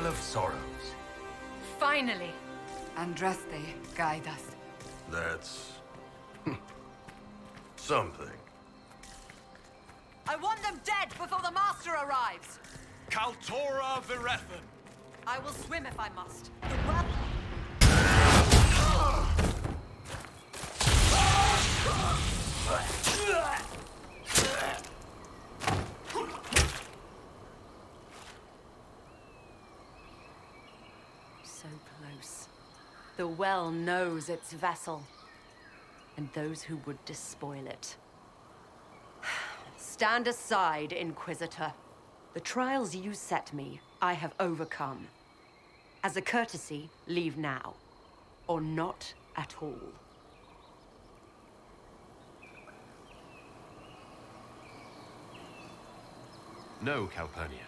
Well of Sorrows. Finally! Andraste, guide us. That's... something. I want them dead before the Master arrives! Kaltora Virethan! I will swim if I must. The well... So close. The well knows its vessel, and those who would despoil it. Stand aside, Inquisitor. The trials you set me, I have overcome. As a courtesy, leave now. Or not at all. No, Calpurnia.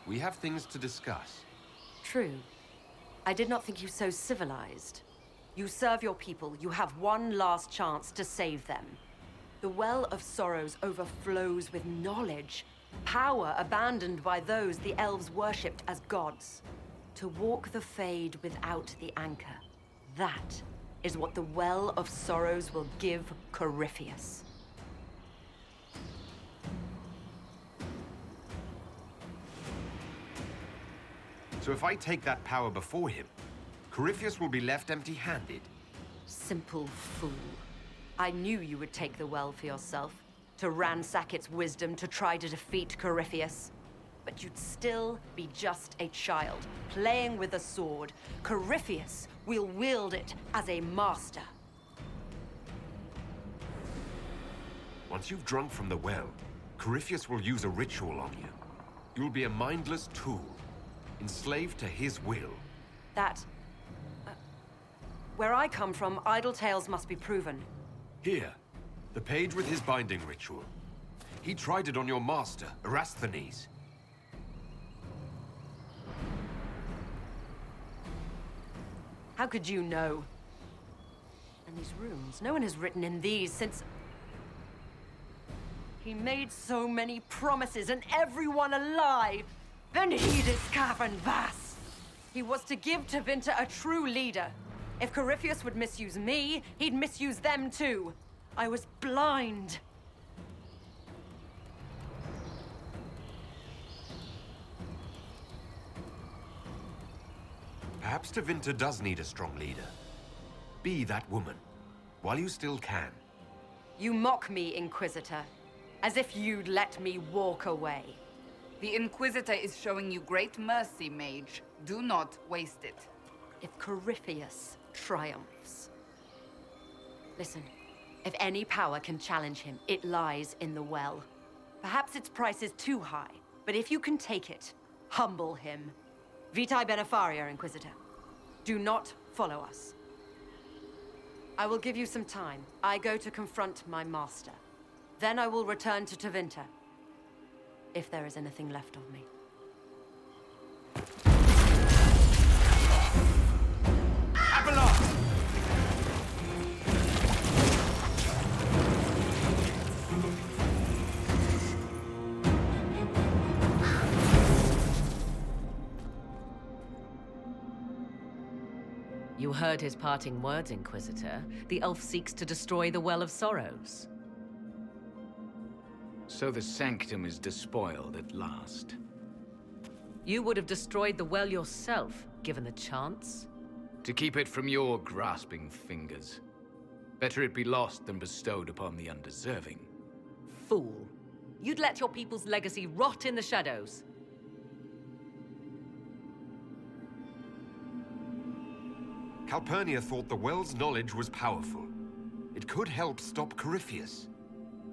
We have things to discuss. True. I did not think you so civilized. You serve your people. You have one last chance to save them. The Well of Sorrows overflows with knowledge, power abandoned by those the elves worshipped as gods. To walk the Fade without the anchor. That is what the Well of Sorrows will give Corypheus. So if I take that power before him, Corypheus will be left empty-handed. Simple fool. I knew you would take the well for yourself, to ransack its wisdom to try to defeat Corypheus. But you'd still be just a child, playing with a sword. Corypheus will wield it as a master. Once you've drunk from the well, Corypheus will use a ritual on you. You'll be a mindless tool, enslaved to his will. That... where I come from, idle tales must be proven. Here, the page with his binding ritual. He tried it on your master, Erasthenes. How could you know? And these runes, no one has written in these since... He made so many promises, and everyone a lie! Benedictus Cavern Vass! He was to give Tevinter a true leader. If Corypheus would misuse me, he'd misuse them too. I was blind. Perhaps Tevinter does need a strong leader. Be that woman, while you still can. You mock me, Inquisitor, as if you'd let me walk away. The Inquisitor is showing you great mercy, mage. Do not waste it. If Corypheus triumphs. Listen, if any power can challenge him, it lies in the well. Perhaps its price is too high, but if you can take it, humble him. Vitae Benefaria, Inquisitor. Do not follow us. I will give you some time. I go to confront my master. Then I will return to Tevinter. If there is anything left of me. Abelard! You heard his parting words, Inquisitor. The elf seeks to destroy the Well of Sorrows. So the Sanctum is despoiled at last. You would have destroyed the well yourself, given the chance. To keep it from your grasping fingers. Better it be lost than bestowed upon the undeserving. Fool. You'd let your people's legacy rot in the shadows. Calpurnia thought the well's knowledge was powerful. It could help stop Corypheus.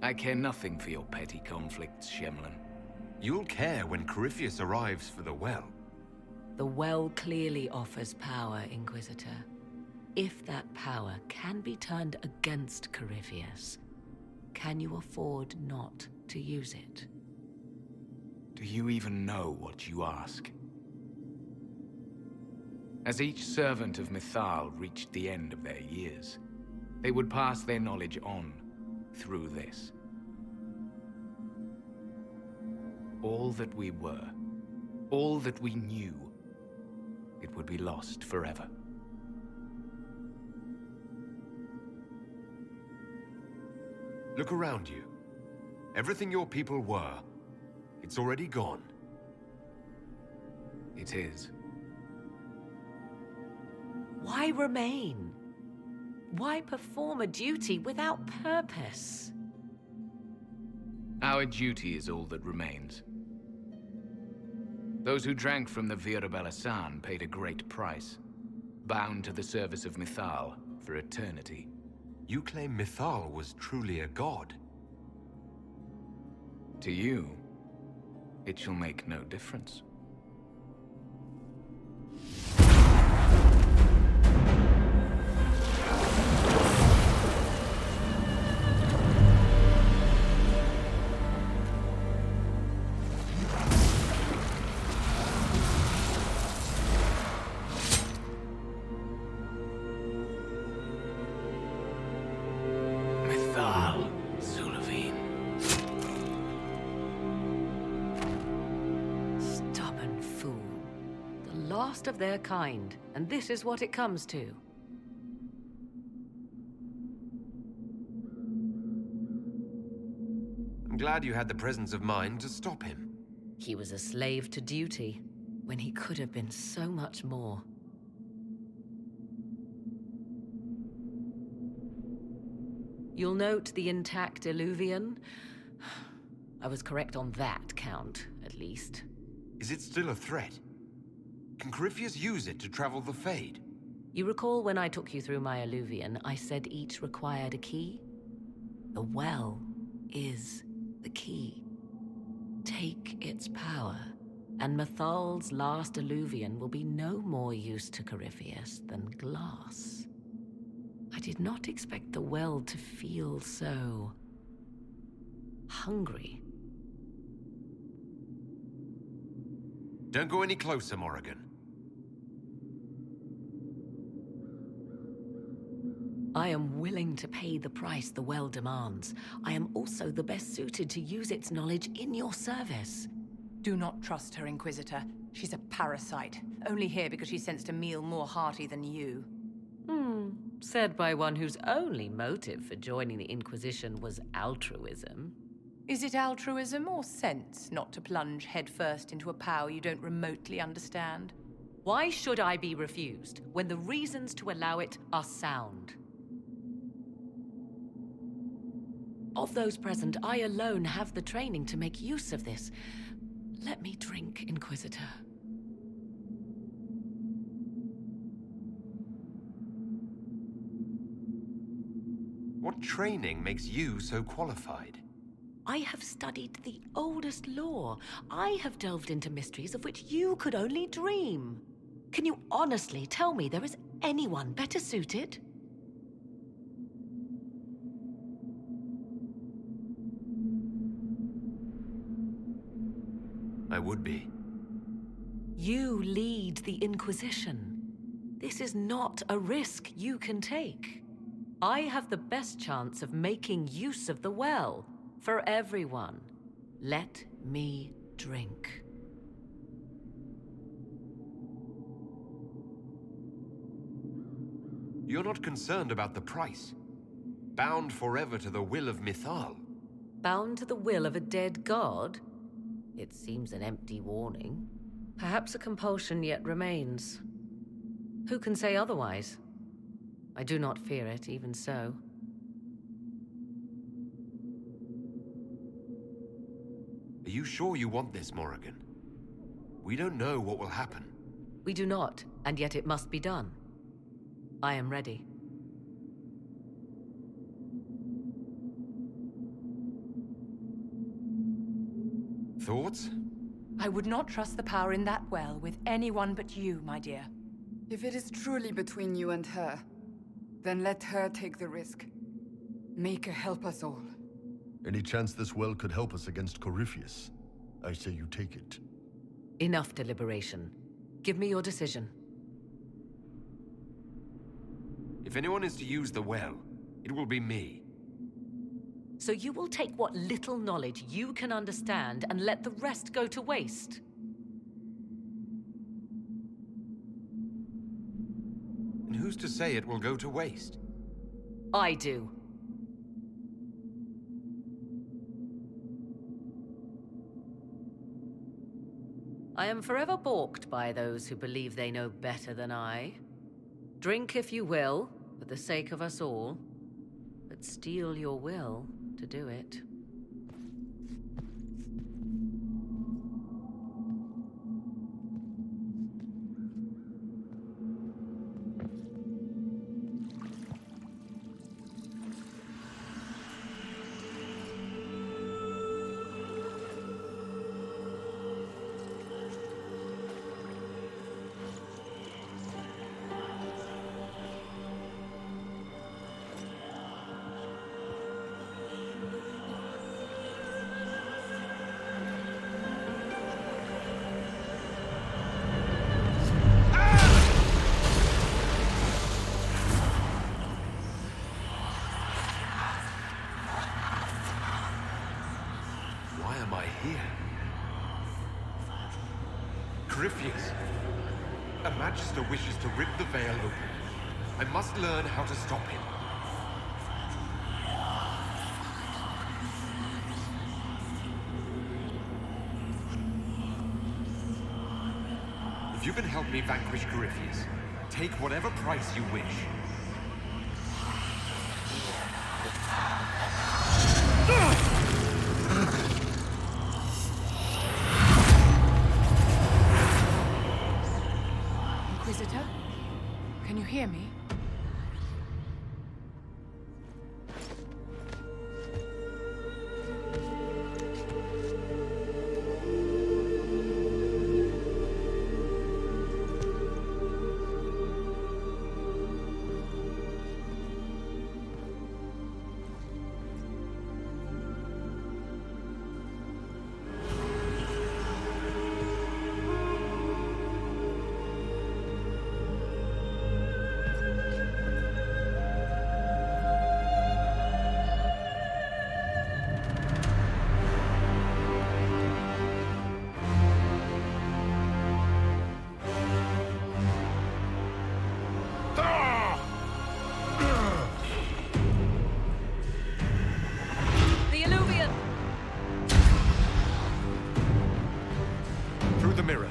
I care nothing for your petty conflicts, Shemlin. You'll care when Corypheus arrives for the well. The well clearly offers power, Inquisitor. If that power can be turned against Corypheus, can you afford not to use it? Do you even know what you ask? As each servant of Mythal reached the end of their years, they would pass their knowledge on through this. All that we were, all that we knew, it would be lost forever. Look around you. Everything your people were, it's already gone. It is. Why remain? Why perform a duty without purpose? Our duty is all that remains. Those who drank from the Virabella San paid a great price, bound to the service of Mythal for eternity. You claim Mythal was truly a god. To you, it shall make no difference. Mythal, Zul'Avin. Stubborn fool. The last of their kind, and this is what it comes to. I'm glad you had the presence of mind to stop him. He was a slave to duty, when he could have been so much more. You'll note the intact Illuvian. I was correct on that count, at least. Is it still a threat? Can Corypheus use it to travel the Fade? You recall when I took you through my Illuvian, I said each required a key? The well is the key. Take its power, and Mythal's last Illuvian will be no more use to Corypheus than glass. I did not expect the well to feel so hungry. Don't go any closer, Morrigan. I am willing to pay the price the well demands. I am also the best suited to use its knowledge in your service. Do not trust her, Inquisitor. She's a parasite, only here because she sensed a meal more hearty than you. Said by one whose only motive for joining the Inquisition was altruism. Is it altruism or sense not to plunge headfirst into a power you don't remotely understand? Why should I be refused when the reasons to allow it are sound? Of those present, I alone have the training to make use of this. Let me drink, Inquisitor. What training makes you so qualified? I have studied the oldest lore. I have delved into mysteries of which you could only dream. Can you honestly tell me there is anyone better suited? I would be. You lead the Inquisition. This is not a risk you can take. I have the best chance of making use of the well for everyone. Let me drink. You're not concerned about the price. Bound forever to the will of Mythal. Bound to the will of a dead god? It seems an empty warning. Perhaps a compulsion yet remains. Who can say otherwise? I do not fear it, even so. Are you sure you want this, Morrigan? We don't know what will happen. We do not, and yet it must be done. I am ready. Thoughts? I would not trust the power in that well with anyone but you, my dear. If it is truly between you and her, then let her take the risk. Make her help us all. Any chance this well could help us against Corypheus? I say you take it. Enough deliberation. Give me your decision. If anyone is to use the well, it will be me. So you will take what little knowledge you can understand and let the rest go to waste? who's to say it will go to waste? I do. I am forever balked by those who believe they know better than I. Drink if you will, for the sake of us all, but steel your will to do it. Why am I here? Corypheus! A Magister wishes to rip the veil open. I must learn how to stop him. If you can help me vanquish Corypheus, take whatever price you wish. Inquisitor? Can you hear me? The Illuvian! Through the mirror.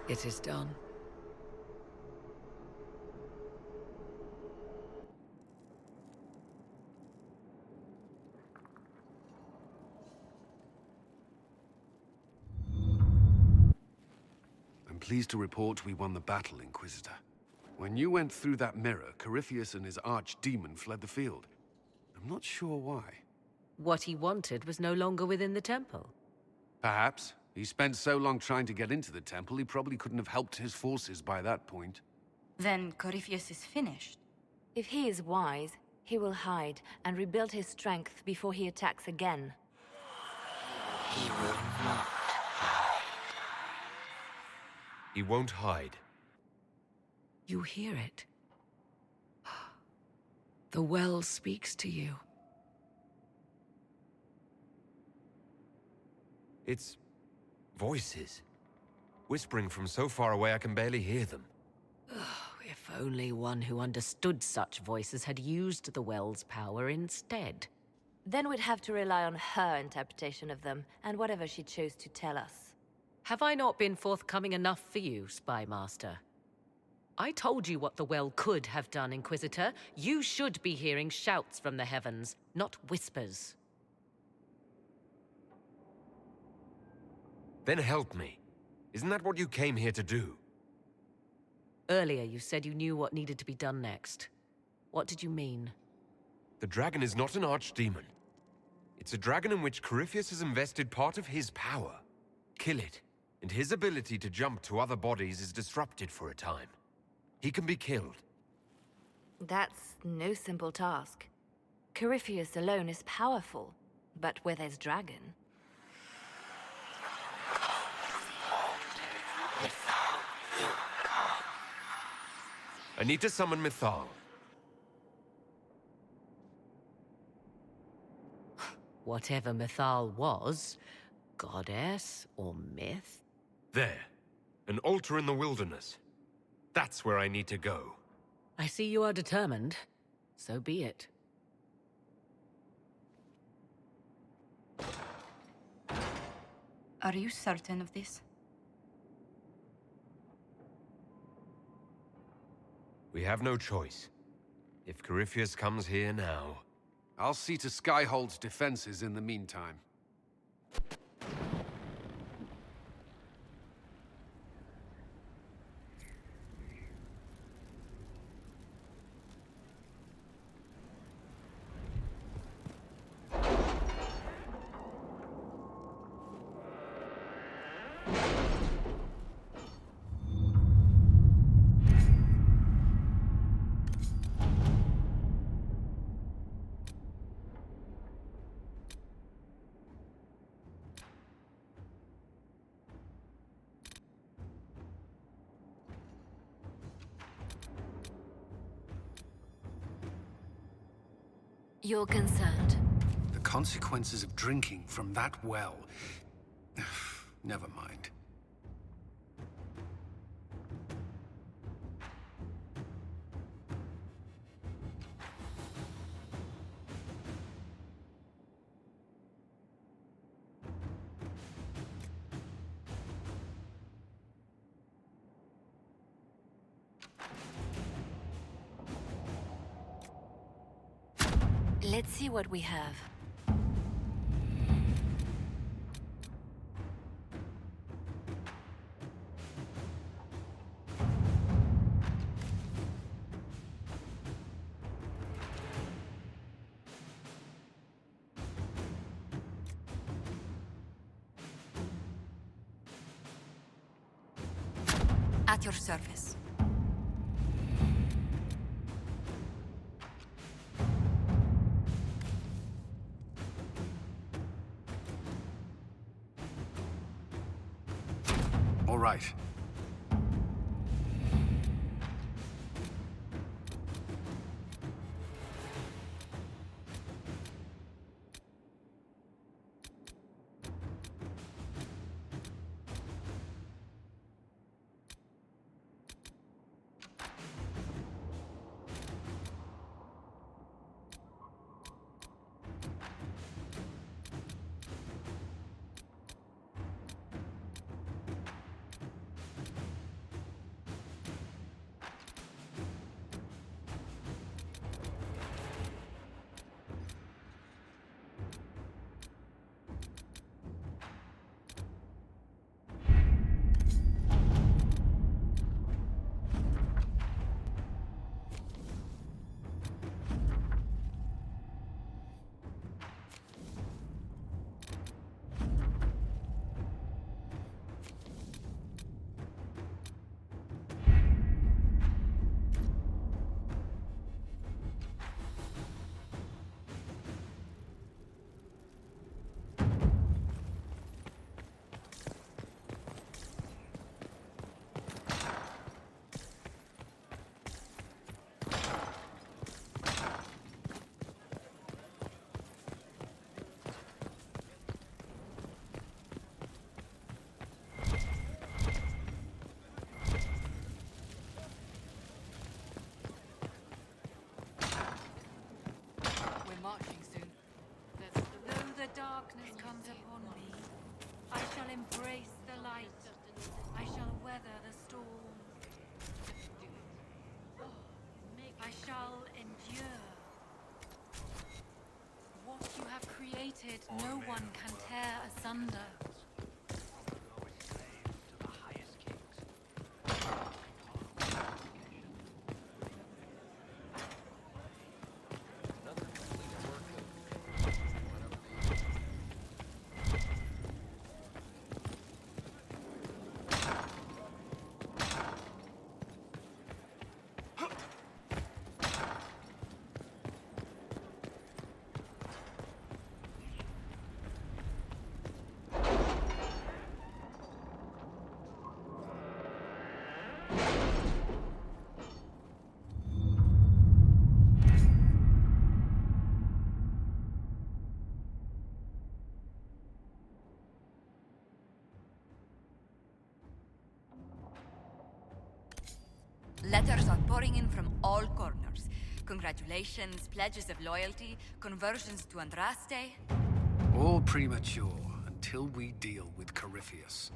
It is done. I'm pleased to report we won the battle, Inquisitor. When you went through that mirror, Corypheus and his archdemon fled the field. I'm not sure why. What he wanted was no longer within the temple. Perhaps. He spent so long trying to get into the temple, he probably couldn't have helped his forces by that point. Then Corypheus is finished. If he is wise, he will hide and rebuild his strength before he attacks again. He will not. He won't hide. You hear it. The well speaks to you. It's voices. Whispering from so far away I can barely hear them. If only one who understood such voices had used the well's power instead. Then we'd have to rely on her interpretation of them, and whatever she chose to tell us. Have I not been forthcoming enough for you, Spy Master? I told you what the well could have done, Inquisitor. You should be hearing shouts from the heavens, not whispers. Then help me. Isn't that what you came here to do? Earlier you said you knew what needed to be done next. What did you mean? The dragon is not an archdemon. It's a dragon in which Corypheus has invested part of his power. Kill it, and his ability to jump to other bodies is disrupted for a time. He can be killed. That's no simple task. Corypheus alone is powerful, but where there's dragon... I need to summon Mythal. Whatever Mythal was, goddess or myth? There. An altar in the wilderness. That's where I need to go. I see you are determined. So be it. Are you certain of this? We have no choice. If Corypheus comes here now... I'll see to Skyhold's defenses in the meantime. You're concerned. The consequences of drinking from that well... Never mind. Let's see what we have. At your service. All right. darkness comes upon me, I shall embrace the light. I shall weather the storm. I shall endure. What you have created, no one can tear asunder. Letters are pouring in from all corners. Congratulations, pledges of loyalty, conversions to Andraste. All premature until we deal with Corypheus.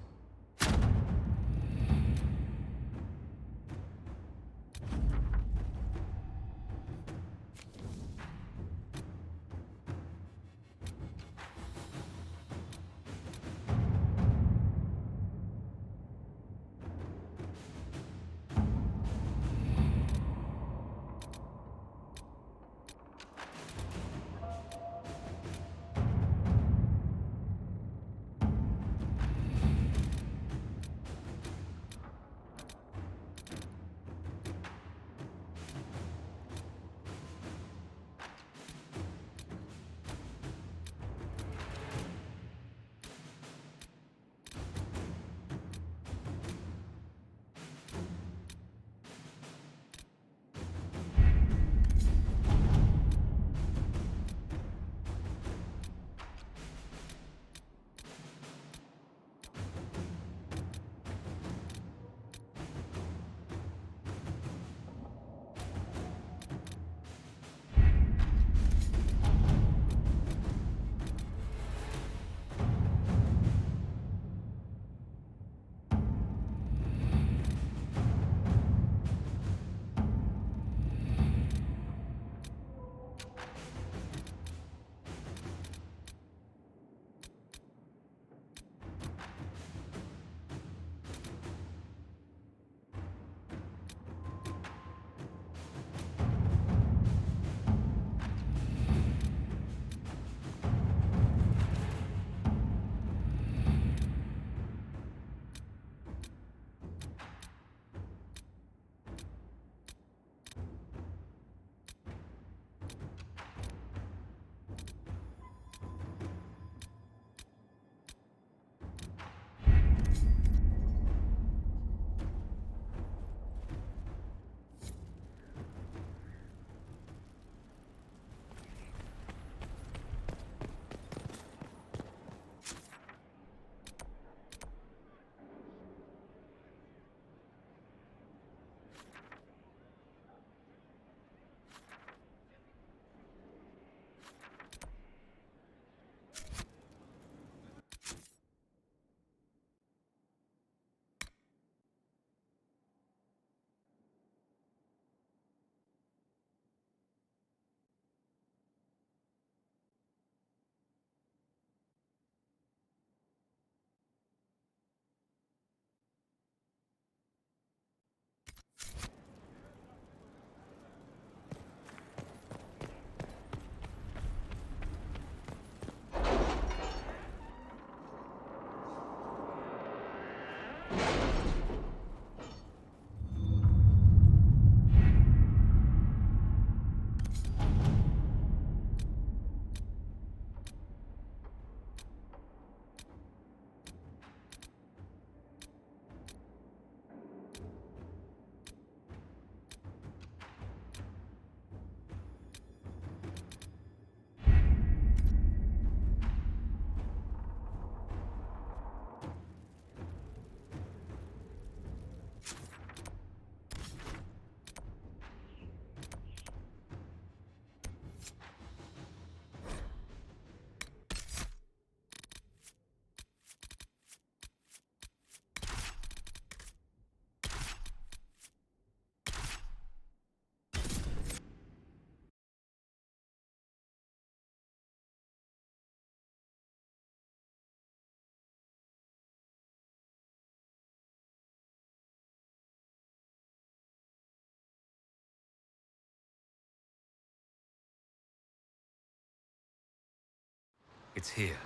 It's here.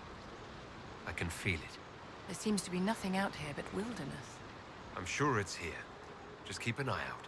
I can feel it. There seems to be nothing out here but wilderness. I'm sure it's here. Just keep an eye out.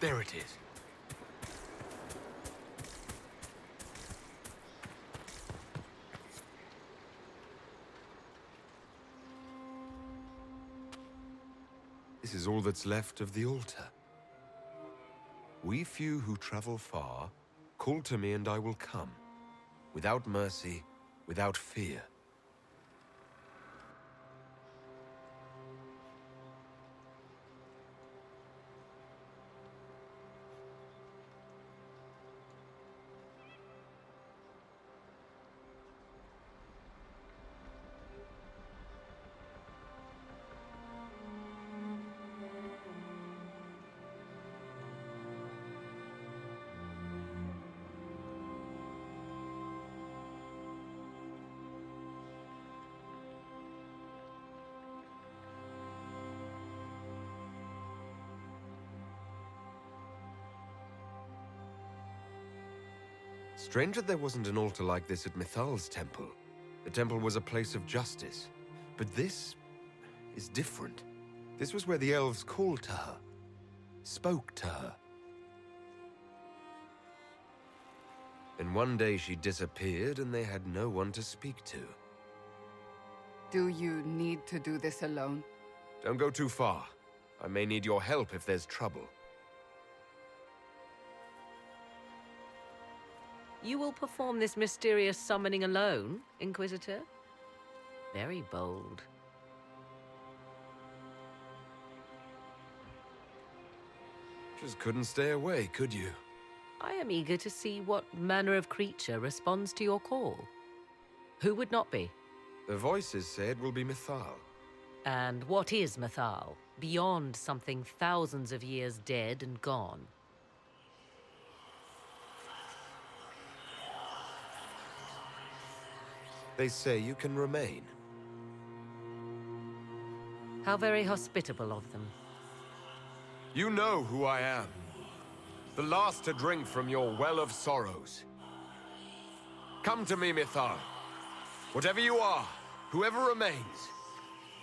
There it is. This is all that's left of the altar. We few who travel far, call to me and I will come, without mercy, without fear. Strange that there wasn't an altar like this at Mithal's temple. The temple was a place of justice. But this is different. This was where the elves called to her, spoke to her. And one day she disappeared and they had no one to speak to. Do you need to do this alone? Don't go too far. I may need your help if there's trouble. You will perform this mysterious summoning alone, Inquisitor? Very bold. Just couldn't stay away, could you? I am eager to see what manner of creature responds to your call. Who would not be? The voices say it will be Mithal. And what is Mithal, beyond something thousands of years dead and gone? They say you can remain. How very hospitable of them. You know who I am. The last to drink from your well of sorrows. Come to me, Mithal. Whatever you are, whoever remains,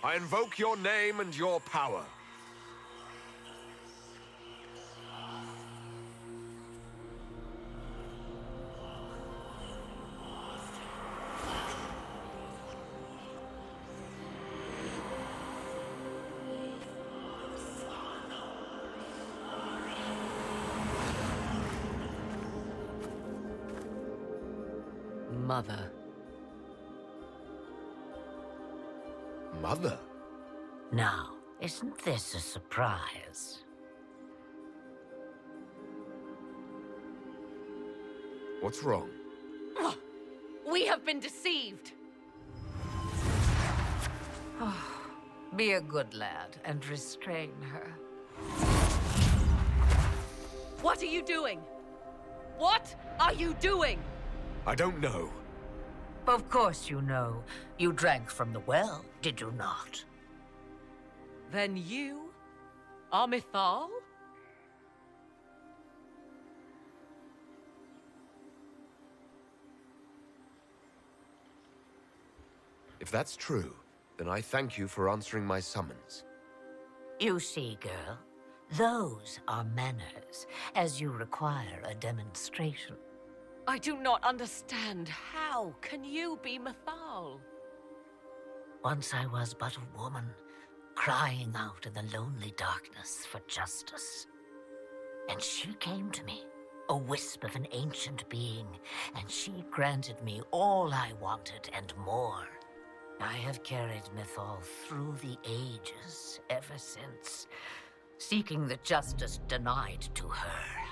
I invoke your name and your power. Mother. Mother? Now, isn't this a surprise? What's wrong? We have been deceived! Be a good lad and restrain her. What are you doing? What are you doing? I don't know. Of course you know. You drank from the well, did you not? Then you are Mithal? If that's true, then I thank you for answering my summons. You see, girl, those are manners, as you require a demonstration. I do not understand. How can you be Mithal? Once I was but a woman, crying out in the lonely darkness for justice. And she came to me, a wisp of an ancient being, and she granted me all I wanted and more. I have carried Mithal through the ages ever since, seeking the justice denied to her.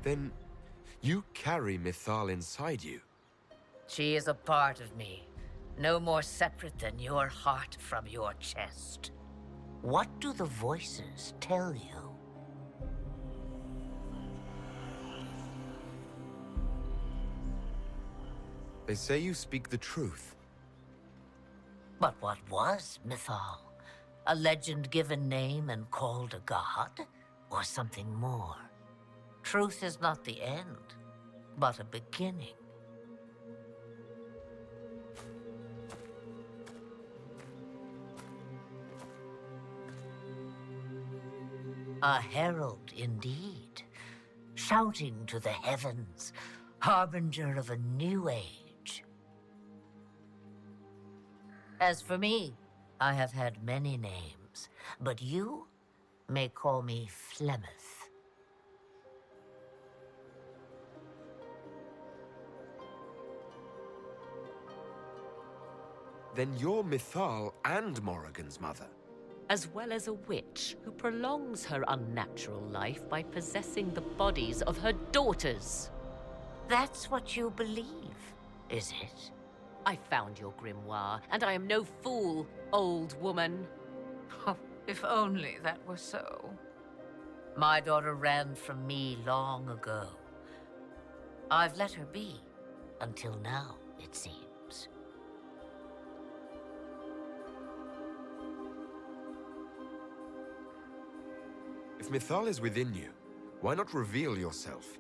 Then, You carry Mythal inside you. She is a part of me, no more separate than your heart from your chest. What do the voices tell you? They say you speak the truth. But what was Mythal? A legend given name and called a god? Or something more? Truth is not the end, but a beginning. A herald indeed, shouting to the heavens, harbinger of a new age. As for me, I have had many names, but you may call me Flemeth. Then you're Mythal and Morrigan's mother. As well as a witch who prolongs her unnatural life by possessing the bodies of her daughters. That's what you believe, is it? I found your grimoire, and I am no fool, old woman. Oh, if only that were so. My daughter ran from me long ago. I've let her be, until now, it seems. If Mythal is within you, why not reveal yourself?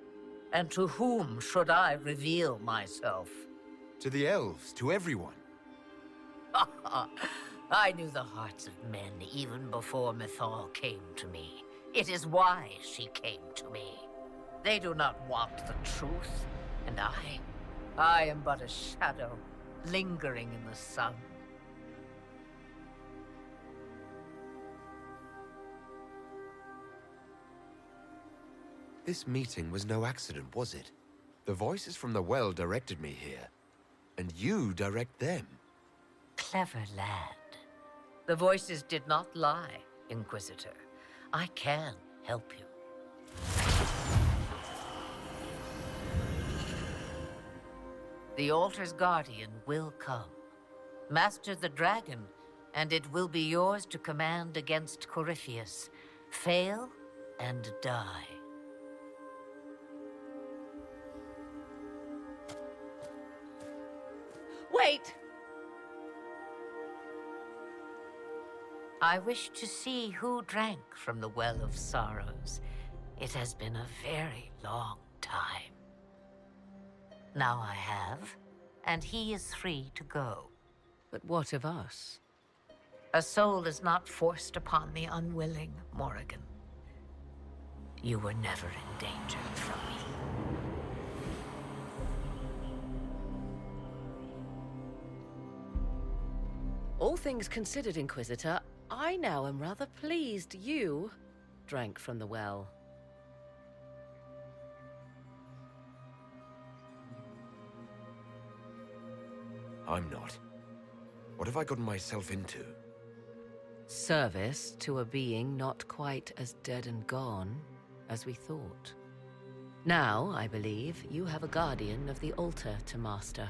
And to whom should I reveal myself? To the elves, to everyone. I knew the hearts of men even before Mythal came to me. It is why she came to me. They do not want the truth, and I am but a shadow, lingering in the sun. This meeting was no accident, was it? The voices from the well directed me here. And you direct them. Clever lad. The voices did not lie, Inquisitor. I can help you. The Altar's Guardian will come. Master the dragon, and it will be yours to command against Corypheus. Fail and die. Wait! I wish to see who drank from the Well of Sorrows. It has been a very long time. Now I have, and he is free to go. But what of us? A soul is not forced upon the unwilling, Morrigan. You were never in danger from me. All things considered, Inquisitor, I now am rather pleased you drank from the well. I'm not. What have I gotten myself into? Service to a being not quite as dead and gone as we thought. Now, I believe, you have a guardian of the altar to master.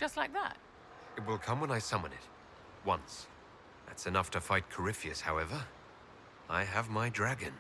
Just like that? It will come when I summon it. Once. That's enough to fight Corypheus, however. I have my dragon.